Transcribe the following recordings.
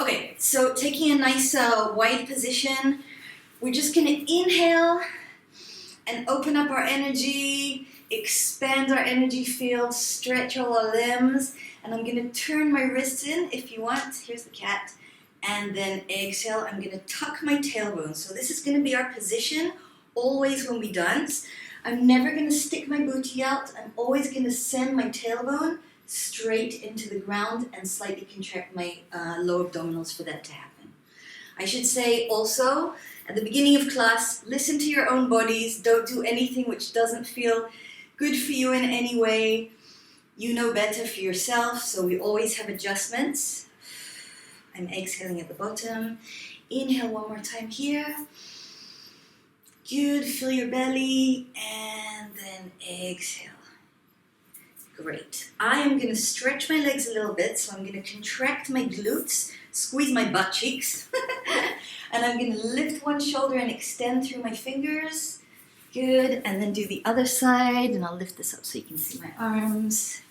Okay, so taking a nice wide position, we're just going to inhale and open up our energy, expand our energy field, stretch all our limbs, and I'm going to turn my wrists in if you want. Here's the cat. And then exhale, I'm going to tuck my tailbone. So this is going to be our position always when we dance. I'm never going to stick my booty out. I'm always going to send my tailbone straight into the ground and slightly contract my low abdominals for that to happen. I should say also, at the beginning of class, listen to your own bodies. Don't do anything which doesn't feel good for you in any way. You know better for yourself, so we always have adjustments. I'm exhaling at the bottom. Inhale one more time here. Good, fill your belly, and then exhale. Great. I am going to stretch my legs a little bit, so I'm going to contract my glutes, squeeze my butt cheeks, and I'm going to lift one shoulder and extend through my fingers. Good, and then do the other side, and I'll lift this up so you can see my arms.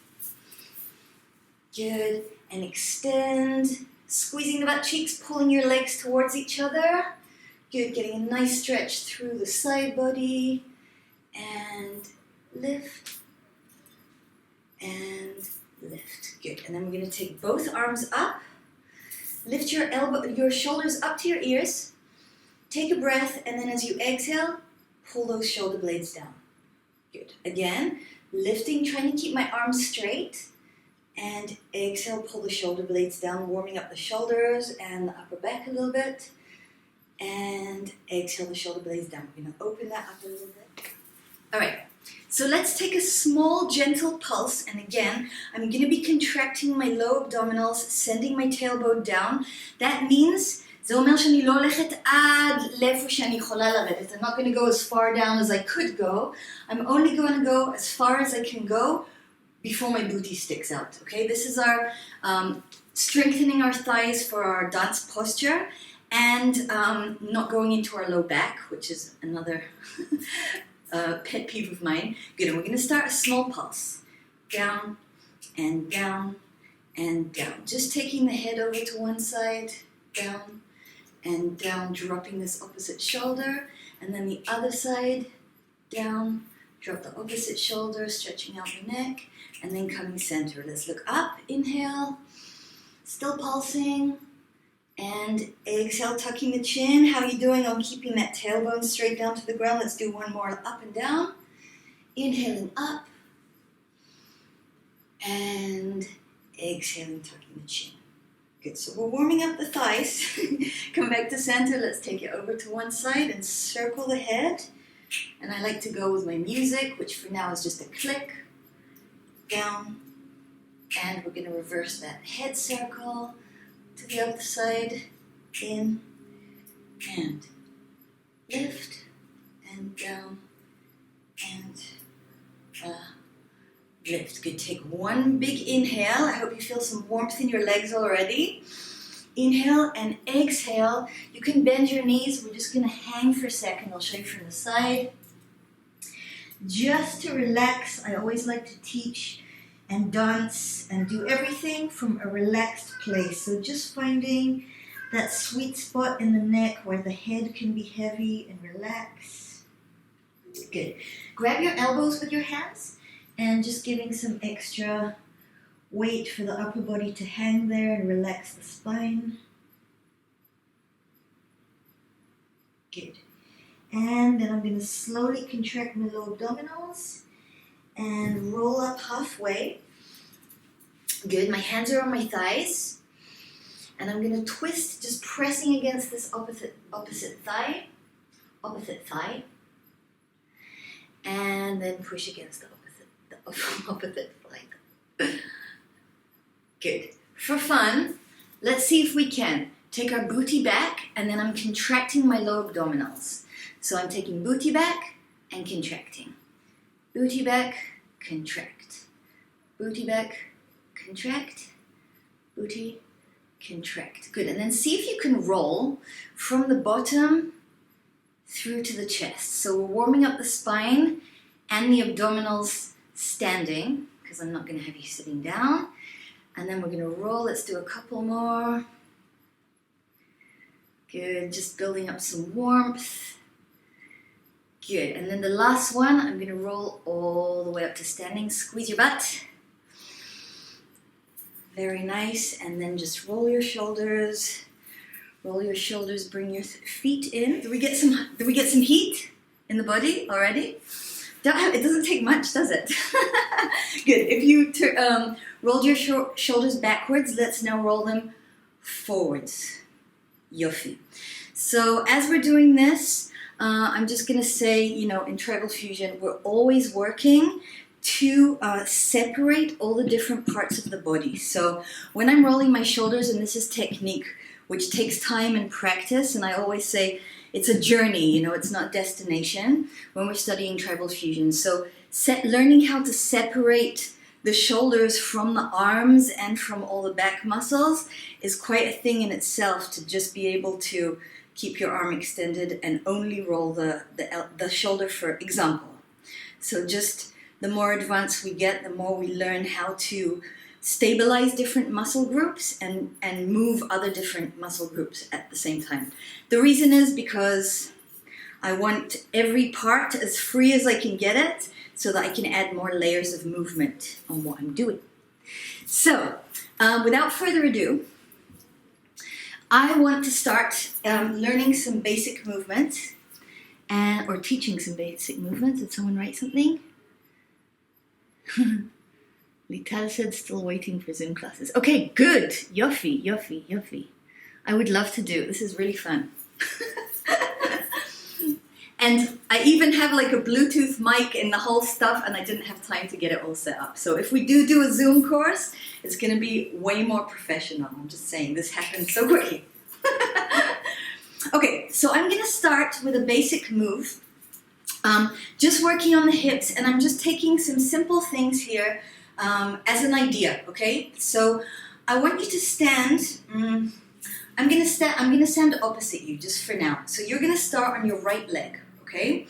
Good, and extend, squeezing the butt cheeks, pulling your legs towards each other. Good, getting a nice stretch through the side body, and lift, and lift. Good, and then we're going to take both arms up, lift your shoulders up to your ears, take a breath, and then as you exhale, pull those shoulder blades down. Good, again, lifting, trying to keep my arms straight, and exhale, pull the shoulder blades down, warming up the shoulders and the upper back a little bit. And exhale the shoulder blades down. We're going to open that up a little bit. All right, so let's take a small, gentle pulse. And again, I'm going to be contracting my low abdominals, sending my tailbone down. That means, זה אומר שאני לא הולכת עד לאיפה שאני יכולה לרדת. I'm not going to go as far down as I could go. I'm only going to go as far as I can go before my booty sticks out. Okay, this is our strengthening our thighs for our dance posture. And not going into our low back, which is another pet peeve of mine. Good, and we're going to start a small pulse. Down, and down, and down. Just taking the head over to one side, down, and down, dropping this opposite shoulder. And then the other side, down, drop the opposite shoulder, stretching out the neck, and then coming center. Let's look up, inhale, still pulsing. And exhale, tucking the chin. How are you doing on keeping that tailbone straight down to the ground? Let's do one more up and down. Inhaling up. And exhaling, tucking the chin. Good, so we're warming up the thighs. Come back to center. Let's take it over to one side and circle the head. And I like to go with my music, which for now is just a click. Down. And we're going to reverse that head circle. To the other side, in, and lift, and down, and lift. Good, take one big inhale. I hope you feel some warmth in your legs already. Inhale and exhale. You can bend your knees. We're just going to hang for a second. I'll show you from the side. Just to relax, I always like to teach and dance and do everything from a relaxed place. So just finding that sweet spot in the neck where the head can be heavy and relax. Good. Grab your elbows with your hands and just giving some extra weight for the upper body to hang there and relax the spine. Good. And then I'm going to slowly contract my low abdominals and roll up halfway. Good, my hands are on my thighs. And I'm going to twist, just pressing against this opposite thigh. And then push against the opposite thigh. Good. For fun, let's see if we can take our booty back, and then I'm contracting my low abdominals. So I'm taking booty back and contracting. Booty back, contract. Booty back, contract. Booty, contract. Good, and then see if you can roll from the bottom through to the chest. So we're warming up the spine and the abdominals standing, because I'm not going to have you sitting down. And then we're going to roll. Let's do a couple more. Good, just building up some warmth. Good, and then the last one, I'm gonna roll all the way up to standing. Squeeze your butt. Very nice, and then just roll your shoulders. Roll your shoulders, bring your feet in. Do we get some heat in the body already? It doesn't take much, does it? Good, if you rolled your shoulders backwards, let's now roll them forwards. Yofi. So as we're doing this, I'm just gonna say, in Tribal Fusion, we're always working to separate all the different parts of the body. So when I'm rolling my shoulders, and this is technique, which takes time and practice, and I always say it's a journey, it's not destination when we're studying Tribal Fusion. So learning how to separate the shoulders from the arms and from all the back muscles is quite a thing in itself, to just be able to keep your arm extended and only roll the shoulder, for example. So just the more advanced we get, the more we learn how to stabilize different muscle groups and move other different muscle groups at the same time. The reason is because I want every part as free as I can get it, so that I can add more layers of movement on what I'm doing. So, without further ado, I want to start learning some basic movements, or teaching some basic movements. Did someone write something? Lital said still waiting for Zoom classes. Okay, good. Yofi, yofi, yofi. I would love to do. This is really fun. And I even have like a Bluetooth mic and the whole stuff, and I didn't have time to get it all set up. So if we do a Zoom course, it's going to be way more professional. I'm just saying, this happened so quickly. Okay, so I'm going to start with a basic move. Just working on the hips, and I'm just taking some simple things here as an idea, okay? So I want you to stand. I'm gonna stand opposite you just for now. So you're gonna start on your right leg, okay?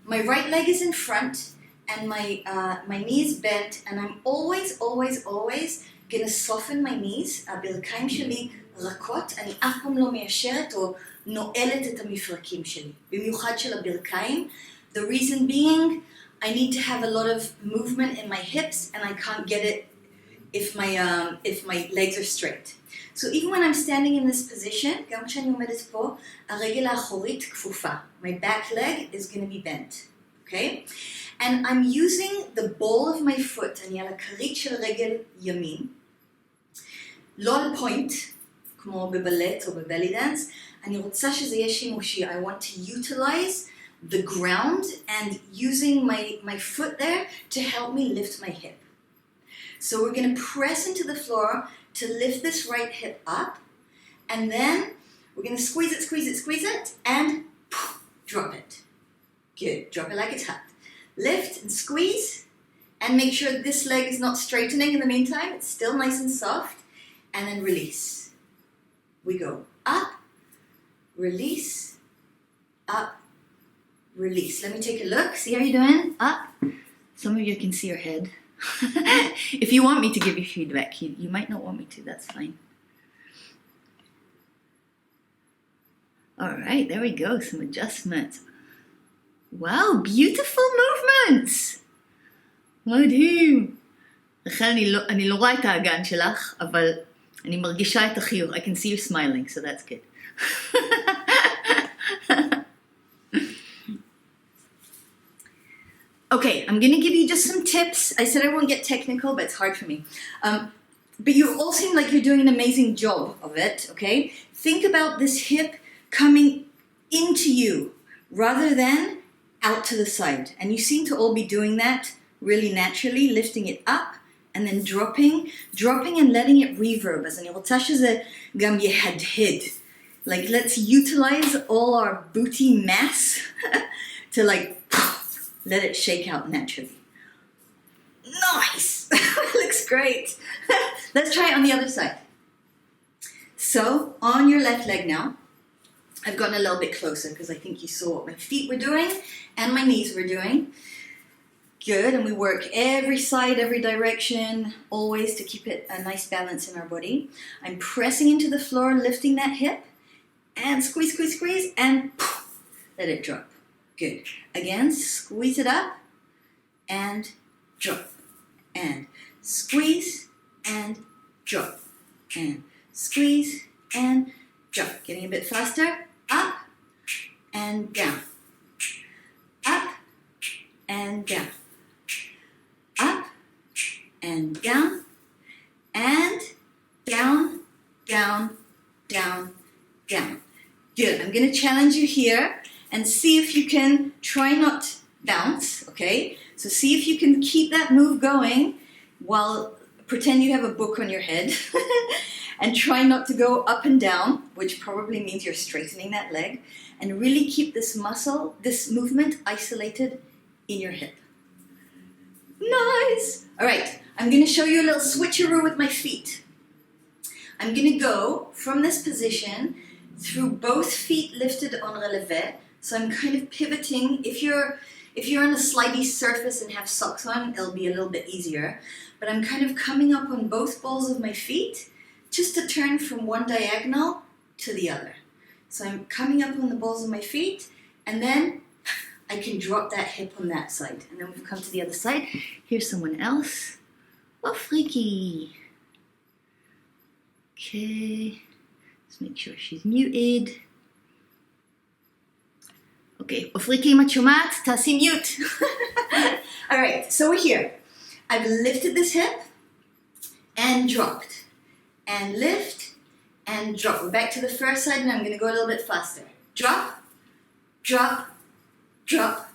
My right leg is in front, and my knees bent, and I'm always gonna soften my knees. הברכיים שלי רכות, אני אף פעם לא מיישרת או נועלת את המפרקים שלי, במיוחד של הברכיים. The reason being, I need to have a lot of movement in my hips, and I can't get it if my legs are straight. So even when I'm standing in this position, גם כשאני עומדת פה, הרגל האחורית כפופה. My back leg is going to be bent, okay? And I'm using the ball of my foot, אני על הכרית של רגל ימין, לא על פוינט, כמו בבלט או בבלי דנס, אני רוצה שזה יהיה שימושי. I want to utilize the ground and using my foot there to help me lift my hip. So we're going to press into the floor to lift this right hip up, and then we're going to squeeze it, and drop it. Good. Drop it like it's hot. Lift and squeeze, and make sure this leg is not straightening in the meantime. It's still nice and soft, and then release. We go up, release, up, release. Let me take a look. See how you're doing? Up. Some of you can see your head. If you want me to give you feedback, you might not want me to, that's fine. Alright, there we go, some adjustments. Wow, beautiful movements! מדהים. לכן אני לא רואה את האגן שלך, אבל אני מרגישה את החיוך. I can see you smiling, so that's good. Okay, I'm going to give you just some tips. I said I won't get technical, but it's hard for me. But you all seem like you're doing an amazing job of it, okay? Think about this hip coming into you rather than out to the side. And you seem to all be doing that really naturally, lifting it up and then dropping and letting it reverb. אז אני רוצה שזה גם יהדהד. Like, let's utilize all our booty mass to like let it shake out naturally. Nice! Looks great. Let's try it on the other side. So, on your left leg now, I've gotten a little bit closer because I think you saw what my feet were doing and my knees were doing. Good, and we work every side, every direction, always to keep it a nice balance in our body. I'm pressing into the floor, lifting that hip, and squeeze, squeeze, squeeze, and let it drop. Good. Again, squeeze it up and drop. And squeeze and drop. And squeeze and drop. Getting a bit faster. Up and down. Up and down. Up and down. And down, down, down, down. Good. I'm going to challenge you here and see if you can try not bounce, okay? So see if you can keep that move going while pretend you have a book on your head and try not to go up and down, which probably means you're straightening that leg, and really keep this muscle, this movement isolated in your hip. Nice. All right, I'm going to show you a little switcheroo with my feet. I'm going to go from this position through both feet lifted en relevé. So I'm kind of pivoting. If you're on a slidey surface and have socks on, it'll be a little bit easier. But I'm kind of coming up on both balls of my feet just to turn from one diagonal to the other. So I'm coming up on the balls of my feet, and then I can drop that hip on that side. And then we've come to the other side. Here's someone else. Oh, freaky. Okay. Let's make sure she's muted. Okay, Ofriki Machumat, Tasi mute. All right, so we're here. I've lifted this hip and dropped. And lift and drop. We're back to the first side, and I'm going to go a little bit faster. Drop, drop, drop,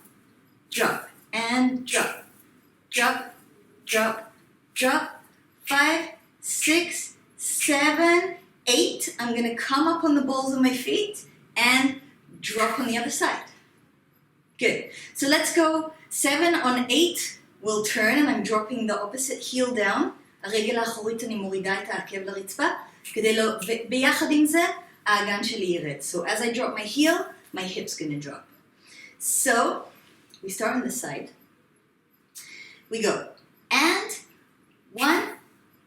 drop, and drop. Drop, drop, drop. 5, 6, 7, 8. I'm going to come up on the balls of my feet and drop on the other side. Good. So let's go 7 on 8. We'll turn, and I'm dropping the opposite heel down. הרגל האחורית אני מורידה את העקב לרצפה, כדי לא, ביחד עם זה, האגן שלי ירד. So as I drop my heel, my hip's gonna drop. So, we start on this side. We go, and 1,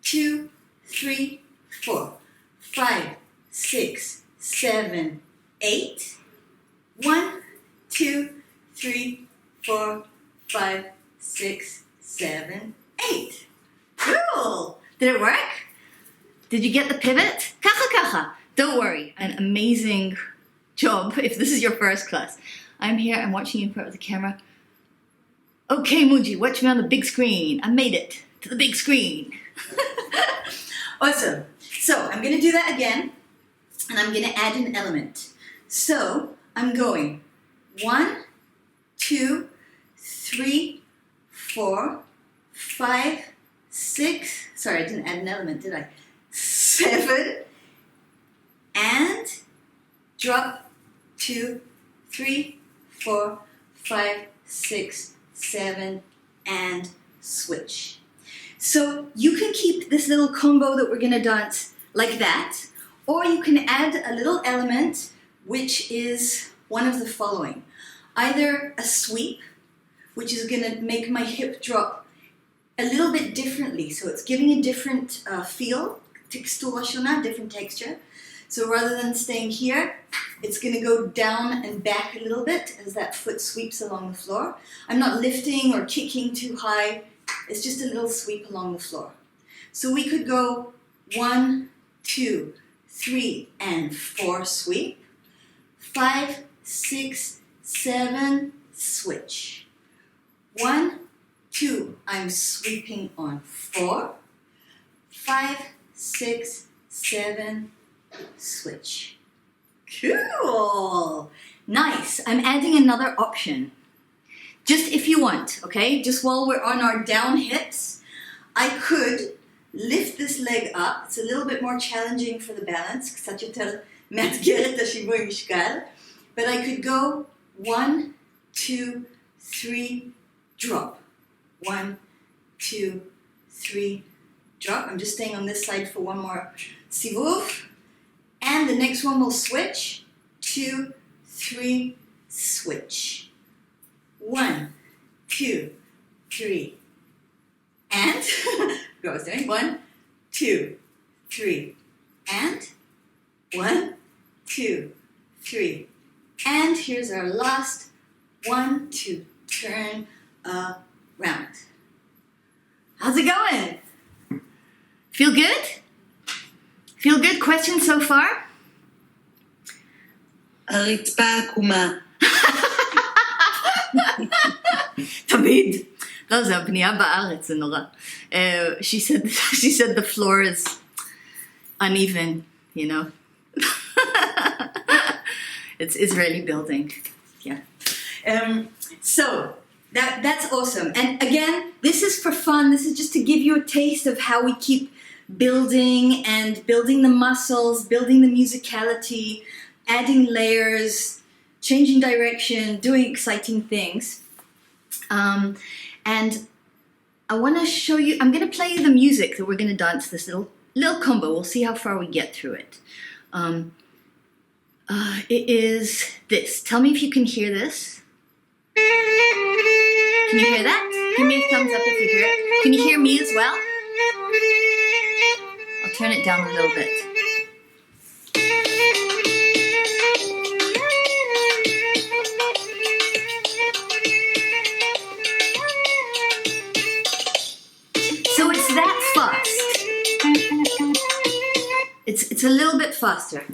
2, 3, 4, 5, 6, 7, 8. 1, 2, 3, 4, 5, 6, 7, 8. Cool! Did it work? Did you get the pivot? Kacha kacha. Don't worry. An amazing job if this is your first class. I'm here, I'm watching you in front of the camera. Okay, Muji, watch me on the big screen. I made it to the big screen. Awesome. So I'm going to do that again, and I'm going to add an element. So I'm going 1, 2, 3, 4, 5, 6, sorry, I didn't add an element, did I? 7, and drop, 2, 3, 4, 5, 6, 7, and switch. So you can keep this little combo that we're going to dance like that, or you can add a little element which is one of the following. Either a sweep, which is going to make my hip drop a little bit differently, so it's giving a different feel, textura shona, different texture. So rather than staying here, it's going to go down and back a little bit as that foot sweeps along the floor. I'm not lifting or kicking too high, it's just a little sweep along the floor. So we could go 1, 2, 3, and 4 sweep, 5, 6, 7, switch. 1, 2, I'm sweeping on 4, 5, 6, 7, switch. Cool! Nice. I'm adding another option. Just if you want, okay? Just while we're on our down hips, I could lift this leg up. It's a little bit more challenging for the balance, קצת יותר מאתגר את השיווי משקל. But I could go 1, 2, 3, drop. 1, 2, 3, drop. I'm just staying on this side for one more sivuv. And the next one will switch. 2, 3, switch. 1, 2, 3, and go. I was doing 1, 2, 3, and 1, 2, 3. And here's our last 1, 2, turn around. How's it going? Feel good? Feel good? Questions so far? הרצפה עקומה. תמיד. לא, זה הבנייה בארץ, זה נורא. She said the floor is uneven, you know. It's Israeli building. Yeah. So that's awesome. And again, this is for fun. This is just to give you a taste of how we keep building and building the muscles, building the musicality, adding layers, changing direction, doing exciting things. And I want to show you, I'm going to play you the music that we're going to dance this little combo. We'll see how far we get through it. It is this. Tell me if you can hear this. Can you hear that? Give me a thumbs up if you hear it. Can you hear me as well? I'll turn it down a little bit. So it's that fast. It's a little bit faster.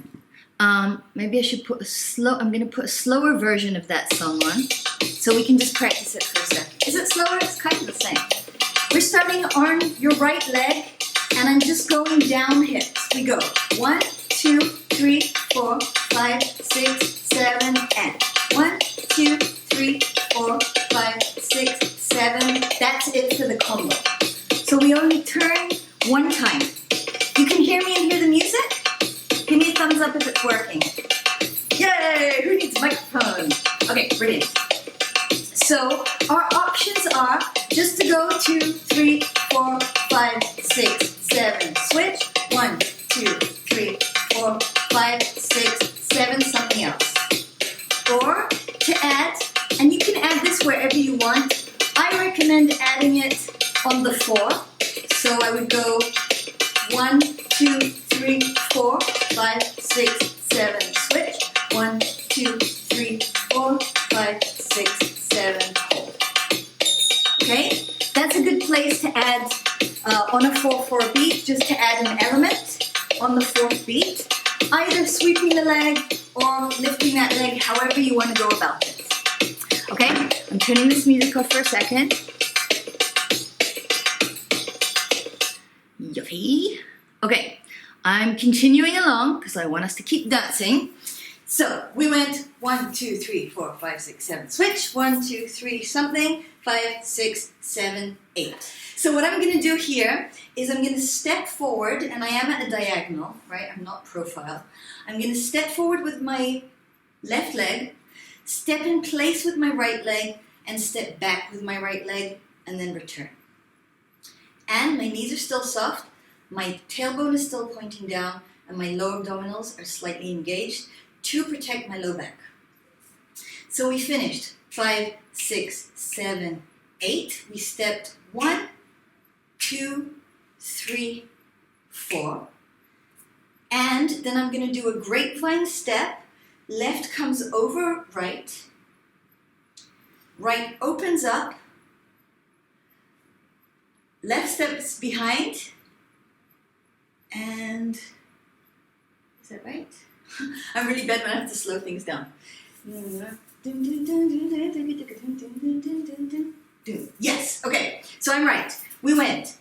Maybe I should put I'm going to put a slower version of that song on, so we can just practice it for a second. Is it slower? It's kind of the same. We're starting on your right leg, and I'm just going down hips. We go 1, 2, 3, 4, 5, 6, 7, and 1, 2, 3, 4, 5, 6, 7. That's it for the combo. So we only turn one time. You can hear me and hear the music? Give me a thumbs up if it's working. Yay! Who needs a microphone? Okay, brilliant. So our options are just to go 2, 3, 4, 5, 6, 7. Switch. 1, 2, 3, 4, 5, 6, 7. Something else. Or to add, and you can add this wherever you want. I recommend adding it on the 4. So I would go 1, 2, 3, 4, 5, 6, 7. Switch. 1, 2, 3, 4, 5, 6, 7. Hold. Okay? That's a good place to add on a 4/4 beat, just to add an element on the 4th beat. Either sweeping the leg or lifting that leg, however you want to go about it. Okay? I'm turning this music off for a second. Yuppie. Okay. I'm continuing along because I want us to keep dancing. So we went 1, 2, 3, 4, 5, 6, 7. Switch. 1, 2, 3, something. 5, 6, 7, 8. So what I'm going to do here is I'm going to step forward, and I am at a diagonal, right? I'm not profile. I'm going to step forward with my left leg, step in place with my right leg, and step back with my right leg, and then return. And my knees are still soft. My tailbone is still pointing down, and my lower abdominals are slightly engaged to protect my low back. So we finished 5, 6, 7, 8. We stepped 1, 2, 3, 4. And then I'm going to do a grapevine step. Left comes over right. Right opens up. Left steps behind. And is that right? I'm really bad when I have to slow things down. Yes, okay, so I'm right. We went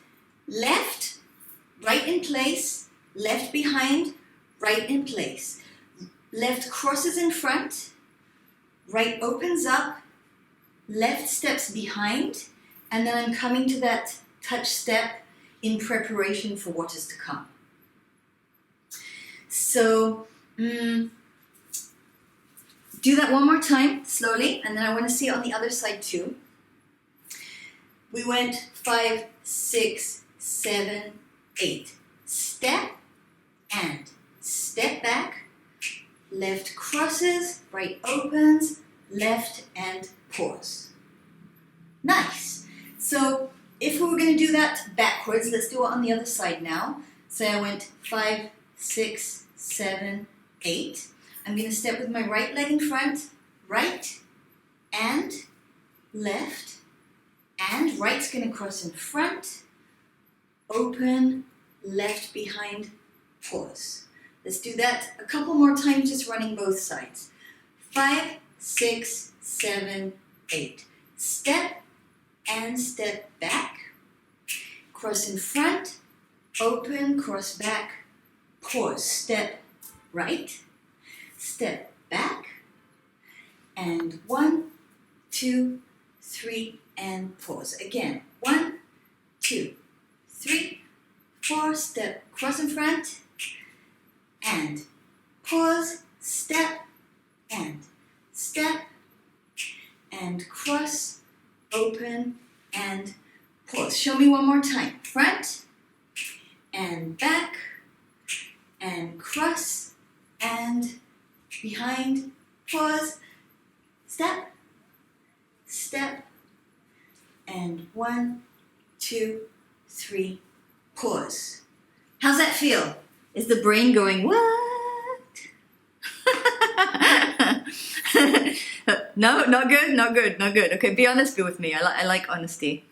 left, right in place, left behind, right in place. Left crosses in front, right opens up, left steps behind, and then I'm coming to that touch step in preparation for what is to come. So, do that one more time, slowly, and then I want to see it on the other side too. We went 5, 6, 7, 8. Step and step back. Left crosses, right opens, left and pause. Nice. So if we were going to do that backwards, let's do it on the other side now. So I went 5, 6, 7, 8. I'm going to step with my right leg in front, right and left, and right's going to cross in front, open, left behind, pause. Let's do that a couple more times, just running both sides. 5, 6, 7, 8. Step and step back. Cross in front, open, cross back, pause. Step right, step back, and 1, 2, 3, and pause. Again, 1, 2, 3, 4, step, cross in front, and pause, step, and cross, open, and pause. Show me one more time. Front, and back, and cross, and behind, pause, step, and 1, 2, 3, pause. How's that feel? Is the brain going, what? No, not good, not good, not good. Okay, be honest, be with me. I like honesty.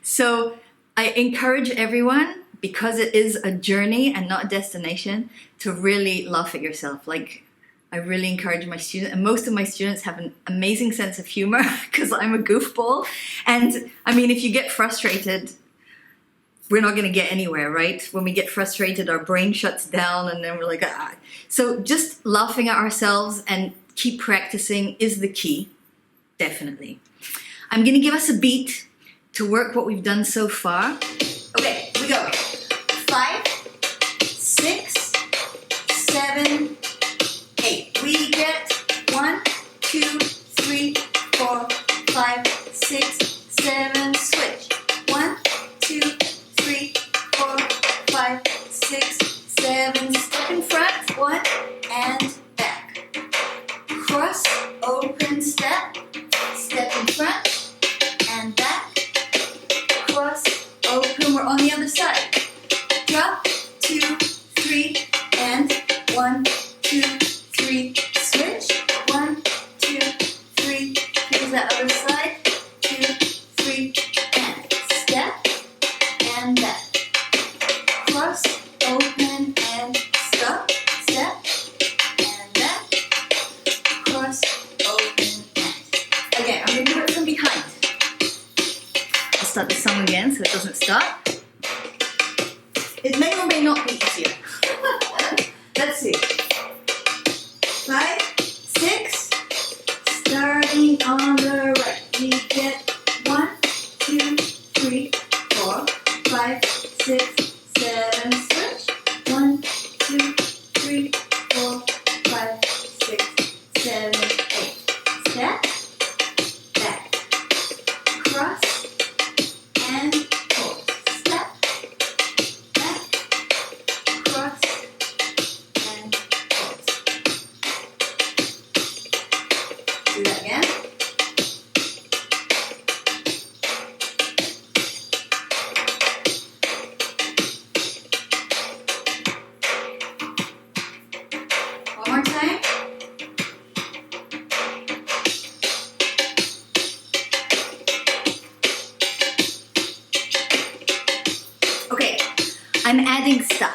So I encourage everyone, because it is a journey and not a destination, to really laugh at yourself. Like, I really encourage my students, and most of my students have an amazing sense of humor because I'm a goofball. And I mean, if you get frustrated, we're not going to get anywhere, right? When we get frustrated, our brain shuts down and then we're like, ah. So just laughing at ourselves and keep practicing is the key, definitely. I'm going to give us a beat to work what we've done so far. Okay, here we go. 5, 6, 7, 8. We get 1, 2, 3, 4, 5, 6, 7, switch. 1, 2, 3, 4, 5, 6, 7. Step in front, 1, and back. Cross, open, step in front, and back. Cross, open, we're on the other side. Drop, 2, 3, and 1, 2, 3, switch. 1, 2, 3, here's that other side. 2, 3, and step, and back. Cross, open, and stop, step, and back. Cross, open, and. Again, I'm going to do it from behind. I'll start the song again so it doesn't stop. It may or may not be easier. Let's see. 5, 6, starting on the right. We get 1, 2, 3, 4, 5, 6, 7, switch. 1, 2, 3, 4, 5, 6, 7, 8. Step, back, cross, and pause. Step, back, cross, and pause. Do that again. One more time. Okay, I'm adding stuff.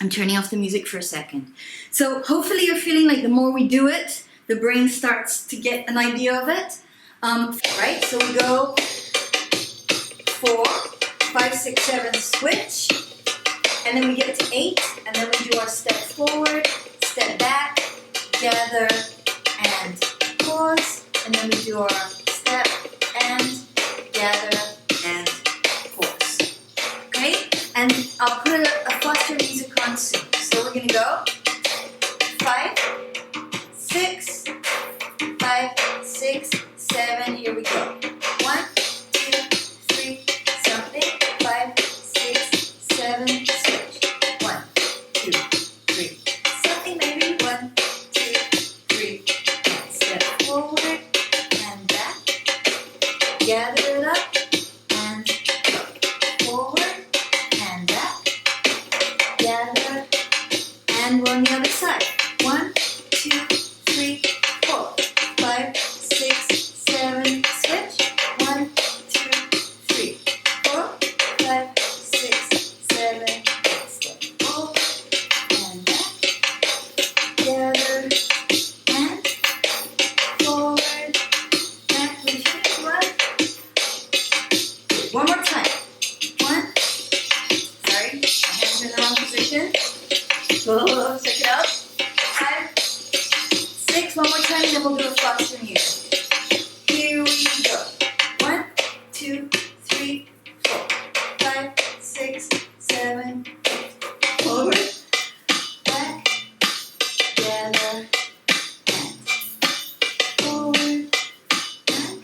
I'm turning off the music for a second. So hopefully you're feeling like the more we do it, the brain starts to get an idea of it. Right, so we go 4, 5, 6, 7, switch. And then we get to 8, and then we do our step forward, step back, gather, and pause. And then we do our step, and gather, and pause. Okay? And I'll put a faster music on soon. So we're going to go 5, 6, 5, 6, 7. Here we go. 1, 2, 3, something. 5, 6, 7, switch. 1, 2, 3, something maybe. 1, 2, 3, and step forward and back. Gather it up and go. Forward and back. Gather and then we'll do a foster music. Here we go. 1, 2, 3, 4, 5, 6, 7, 8. Forward, back, together, and forward, back,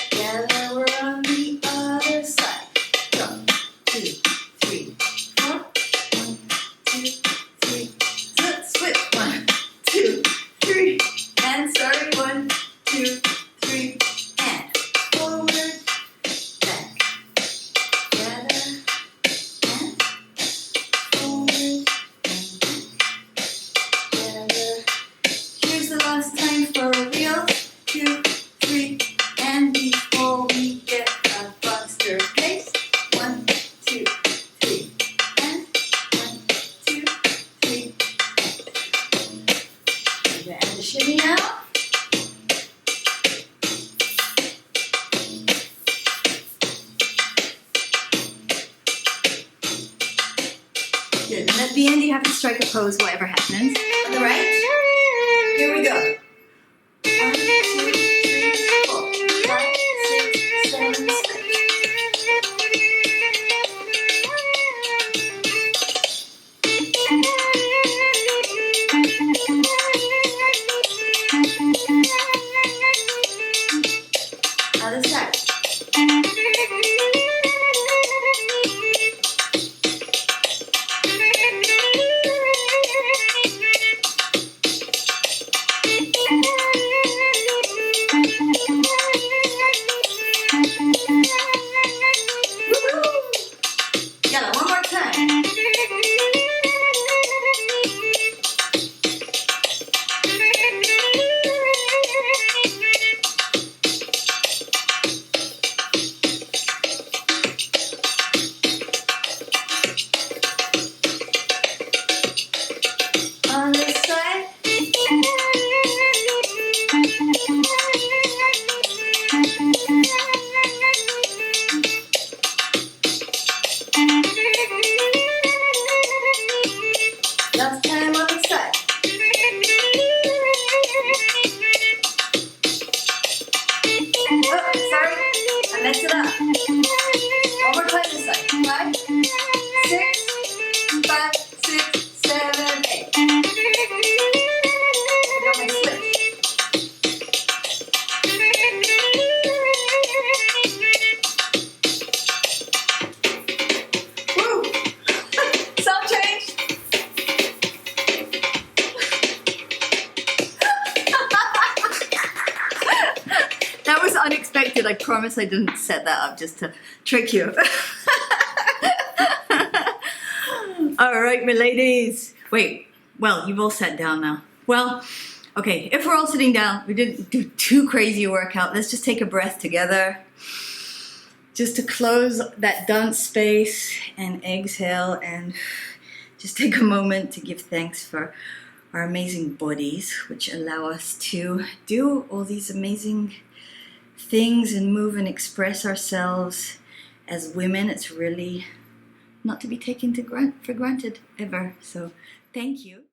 together. We're on the other side. Go. 2, 3, 4. 1, 2, 3. Switch. 1, 2, 3. And sorry. 1, 2, 3. And forward, back, together, and forward, and back, together. Here's the last time for real. 2, 3. And before we get a foster place. 1, 2, 3. And 1, 2, 3. We're gonna end the shimmy now. Good. And at the end, you have to strike a pose, whatever happens. On the right. Here we go. 1, 2, 3, 4, 5, 6, 7, 6. Other side. Yellow, one more time. On this side. Last time on this side. Oh, sorry, I messed it up. One more time this side. 5, 6, 5, 6, 7, 8. I got my switch. Woo! Sound change. That was unexpected. I promise I didn't set that up just to trick you. All right, my ladies. Wait, well, you've all sat down now. Well, okay, if we're all sitting down, we didn't do too crazy a workout. Let's just take a breath together. Just to close that dance space and exhale and just take a moment to give thanks for our amazing bodies, which allow us to do all these amazing things and move and express ourselves as women. It's really not to be taken for granted ever. So thank you.